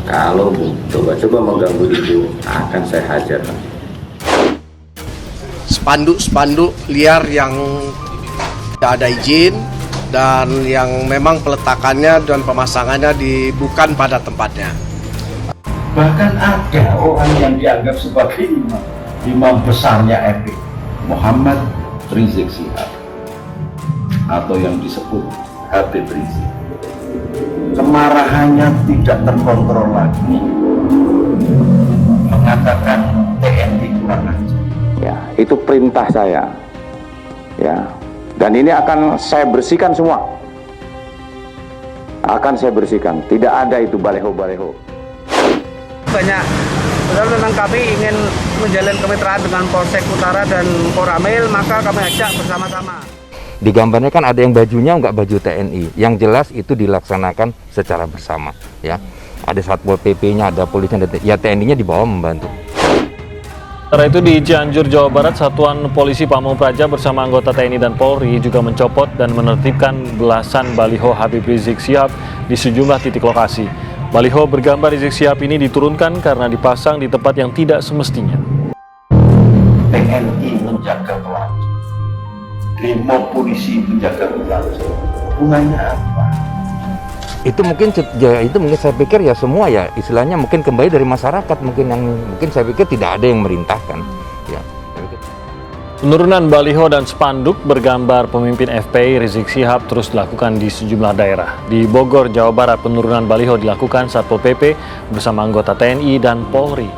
Kalau coba-coba mengganggu itu, akan saya hajar. Spanduk-spanduk liar yang tidak ada izin dan yang memang peletakannya dan pemasangannya bukan pada tempatnya. Bahkan ada orang yang dianggap sebagai imam besarnya FPI, Muhammad Rizik Syihab, atau yang disebut Habib Rizik. Kemarahannya tidak terkontrol lagi, mengatakan TNI kurang ajar. Ya, itu perintah saya. Ya, dan ini akan saya bersihkan semua. Akan saya bersihkan. Tidak ada itu baleho-baleho. Banyak. Kalau memang kami ingin menjalin kemitraan dengan Polsek Utara dan Koramil, maka kami ajak bersama-sama. Di gambarnya kan ada yang bajunya nggak baju TNI. Yang jelas itu dilaksanakan secara bersama. Ya, ada Satpol PP-nya, ada polisinya, ya TNI-nya di bawah membantu. Setelah itu di Cianjur, Jawa Barat, Satuan Polisi Pamong Praja bersama anggota TNI dan Polri juga mencopot dan menertibkan belasan baliho Habib Rizik Syihab di sejumlah titik lokasi. Baliho bergambar Rizik Syihab ini diturunkan karena dipasang di tempat yang tidak semestinya. TNI menjaga pelajar, Brimob polisi menjaga pelajar. Hubungannya apa? Itu mungkin saya pikir ya semua ya istilahnya mungkin kembali dari masyarakat, mungkin saya pikir tidak ada yang merintahkan ya. Penurunan baliho dan spanduk bergambar pemimpin FPI Rizik Syihab terus dilakukan di sejumlah daerah. Di Bogor, Jawa Barat, penurunan baliho dilakukan Satpol PP bersama anggota TNI dan Polri.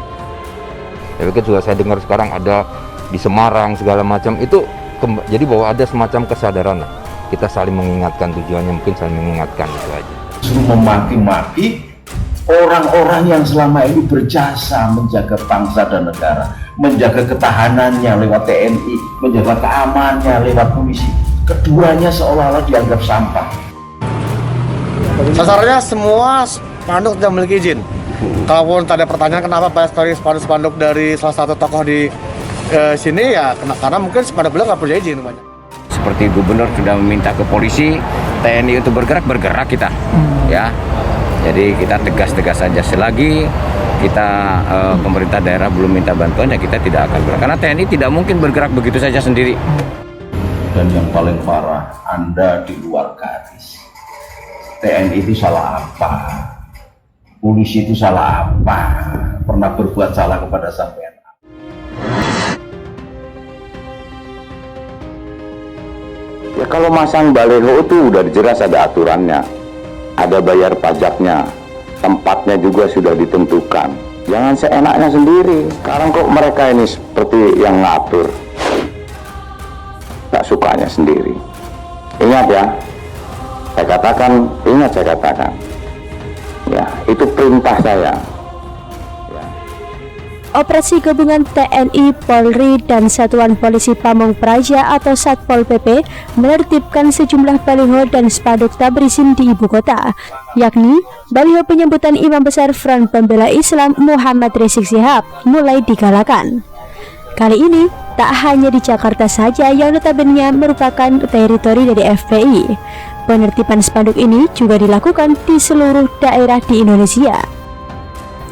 Saya pikir juga saya dengar sekarang ada di Semarang segala macam itu, jadi bahwa ada semacam kesadaran lah. Kita saling mengingatkan, tujuannya mungkin saling mengingatkan, itu aja. Suruh memaki-maki orang-orang yang selama ini berjasa menjaga bangsa dan negara, menjaga ketahanannya lewat TNI, menjaga keamanannya lewat polisi. Keduanya seolah-olah dianggap sampah. Sasarannya semua spanduk tidak memiliki izin. Kalaupun ada pertanyaan kenapa banyak sekali spanduk dari salah satu tokoh di sini, ya karena mungkin spanduk beliau nggak punya izin banyak. Seperti gubernur sudah meminta ke polisi, TNI untuk bergerak kita, ya. Jadi kita tegas-tegas saja. Selagi kita pemerintah daerah belum minta bantuan, ya kita tidak akan bergerak. Karena TNI tidak mungkin bergerak begitu saja sendiri. Dan yang paling parah, Anda di luar garis. TNI itu salah apa? Polisi itu salah apa? Pernah berbuat salah kepada sampean? Ya kalau masang baleho itu udah jelas ada aturannya, ada bayar pajaknya, tempatnya juga sudah ditentukan. Jangan seenaknya sendiri. Sekarang kok mereka ini seperti yang ngatur, tak sukanya sendiri. Ingat ya, saya katakan, ya itu perintah saya. Operasi gabungan TNI, Polri, dan Satuan Polisi Pamong Praja atau Satpol PP menertibkan sejumlah baliho dan spanduk tak berizin di ibu kota, yakni baliho penyambutan Imam Besar Front Pembela Islam Muhammad Rizik Syihab mulai digalakan. Kali ini tak hanya di Jakarta saja yang notabene merupakan teritori dari FPI. Penertiban spanduk ini juga dilakukan di seluruh daerah di Indonesia.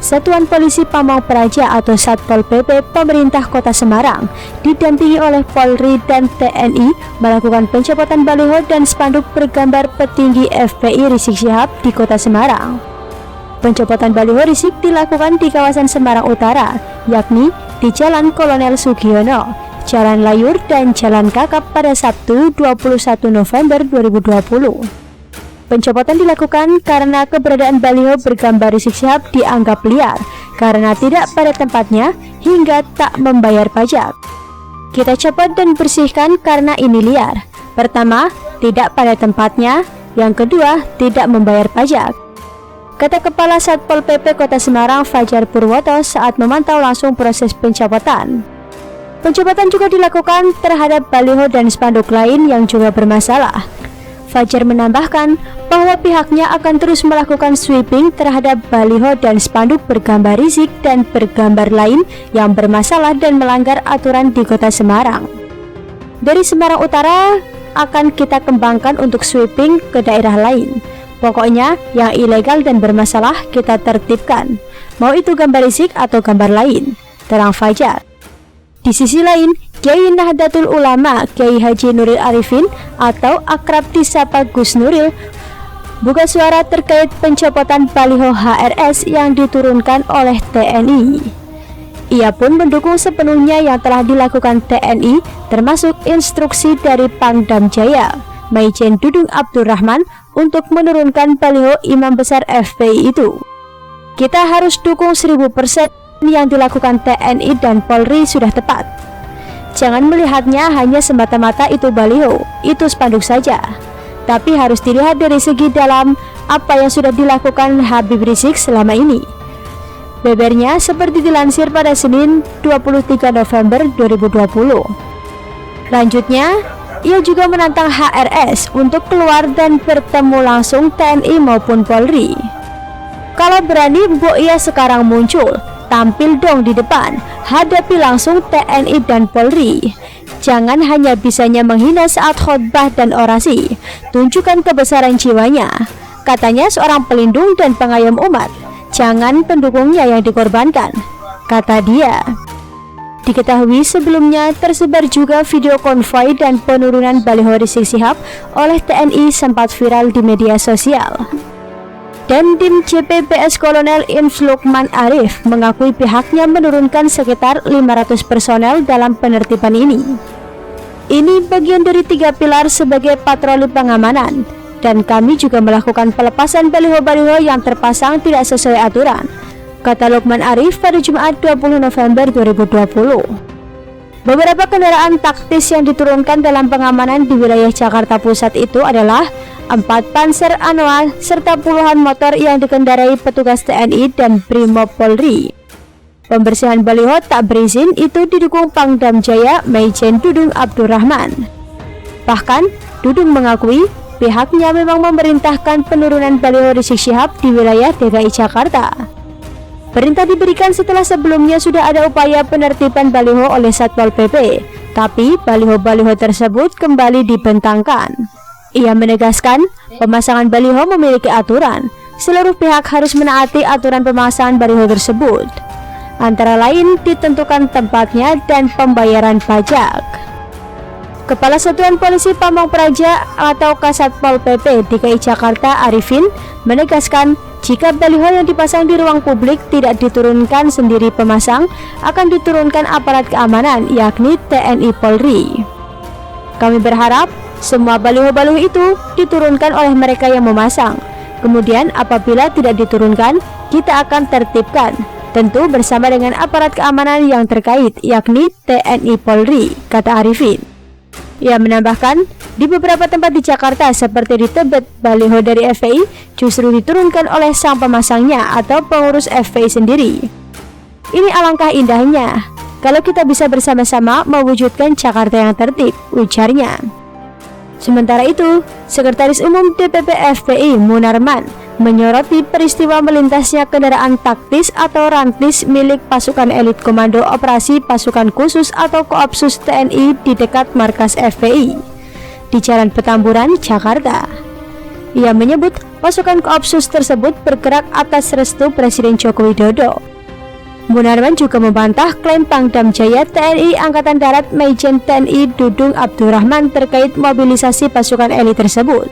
Satuan Polisi Pamong Praja atau Satpol PP pemerintah Kota Semarang didampingi oleh Polri dan TNI melakukan pencopotan baliho dan spanduk bergambar petinggi FPI Rizik Syihab di Kota Semarang. Pencopotan baliho Rizik dilakukan di kawasan Semarang Utara, yakni di Jalan Kolonel Sugiono, Jalan Layur, dan Jalan Kakap pada Sabtu 21 November 2020. Pencopotan dilakukan karena keberadaan baliho bergambar Rizik Syihab dianggap liar karena tidak pada tempatnya hingga tak membayar pajak. Kita copot dan bersihkan karena ini liar. Pertama, tidak pada tempatnya. Yang kedua, tidak membayar pajak, kata Kepala Satpol PP Kota Semarang Fajar Purwoto saat memantau langsung proses pencopotan. Pencopotan juga dilakukan terhadap baliho dan spanduk lain yang juga bermasalah. Fajar menambahkan bahwa pihaknya akan terus melakukan sweeping terhadap baliho dan spanduk bergambar Rizik dan bergambar lain yang bermasalah dan melanggar aturan di Kota Semarang. Dari Semarang Utara akan kita kembangkan untuk sweeping ke daerah lain. Pokoknya yang ilegal dan bermasalah kita tertibkan, mau itu gambar risik atau gambar lain, terang Fajar. Di sisi lain, Kiai Nahdlatul Ulama Kiai Haji Nuril Arifin atau akrab disapa Gus Nuril buka suara terkait pencopotan baliho HRS yang diturunkan oleh TNI. Ia pun mendukung sepenuhnya yang telah dilakukan TNI, termasuk instruksi dari Pangdam Jaya Maijen Dudung Abdurrahman untuk menurunkan baliho Imam Besar FPI itu. Kita harus dukung 1000% yang dilakukan TNI dan Polri sudah tepat. Jangan melihatnya hanya semata-mata itu baliho, itu spanduk saja, tapi harus dilihat dari segi dalam apa yang sudah dilakukan Habib Rizik selama ini. Bebernya seperti dilansir pada Senin 23 November 2020. Lanjutnya, ia juga menantang HRS untuk keluar dan bertemu langsung TNI maupun Polri. Kalau berani, mbok ia sekarang muncul, tampil dong di depan, hadapi langsung TNI dan Polri. Jangan hanya bisanya menghina saat khotbah dan orasi, tunjukkan kebesaran jiwanya. Katanya seorang pelindung dan pengayom umat, jangan pendukungnya yang dikorbankan, kata dia. Diketahui sebelumnya tersebar juga video konvoi dan penurunan baliho Rizik Syihab oleh TNI sempat viral di media sosial. Dan tim JPPS Kolonel Infs Lukman Arif mengakui pihaknya menurunkan sekitar 500 personel dalam penertiban ini. Ini bagian dari 3 pilar sebagai patroli pengamanan, dan kami juga melakukan pelepasan baliho-baliho yang terpasang tidak sesuai aturan, kata Lukman Arif pada Jumat 20 November 2020. Beberapa kendaraan taktis yang diturunkan dalam pengamanan di wilayah Jakarta Pusat itu adalah 4 Panzer Anoa serta puluhan motor yang dikendarai petugas TNI dan Brimob Polri. Pembersihan baliho tak berizin itu didukung Pangdam Jaya Maijen Dudung Abdurrahman. Bahkan, Dudung mengakui pihaknya memang memerintahkan penurunan baliho Rizik Syihab di wilayah DKI Jakarta. Perintah diberikan setelah sebelumnya sudah ada upaya penertiban baliho oleh Satpol PP, tapi baliho-baliho tersebut kembali dibentangkan. Ia menegaskan, pemasangan baliho memiliki aturan. Seluruh pihak harus menaati aturan pemasangan baliho tersebut, antara lain ditentukan tempatnya dan pembayaran pajak. Kepala Satuan Polisi Pamong Praja atau Kasatpol PP DKI Jakarta Arifin menegaskan, jika baliho yang dipasang di ruang publik tidak diturunkan sendiri pemasang, akan diturunkan aparat keamanan yakni TNI Polri. Kami berharap semua baliho-baliho itu diturunkan oleh mereka yang memasang. Kemudian apabila tidak diturunkan, kita akan tertibkan, tentu bersama dengan aparat keamanan yang terkait yakni TNI Polri, kata Arifin. Ia menambahkan, di beberapa tempat di Jakarta seperti di Tebet, baliho dari FPI justru diturunkan oleh sang pemasangnya atau pengurus FPI sendiri. Ini alangkah indahnya kalau kita bisa bersama-sama mewujudkan Jakarta yang tertib, ujarnya. Sementara itu, Sekretaris Umum DPP FPI Munarman menyoroti peristiwa melintasnya kendaraan taktis atau rantis milik pasukan elit Komando Operasi Pasukan Khusus atau Koopsus TNI di dekat markas FPI di Jalan Petamburan, Jakarta. Ia menyebut pasukan Koopsus tersebut bergerak atas restu Presiden Joko Widodo. Munarman juga membantah klaim Pangdam Jaya TNI Angkatan Darat Maijen TNI Dudung Abdurrahman terkait mobilisasi pasukan elit tersebut.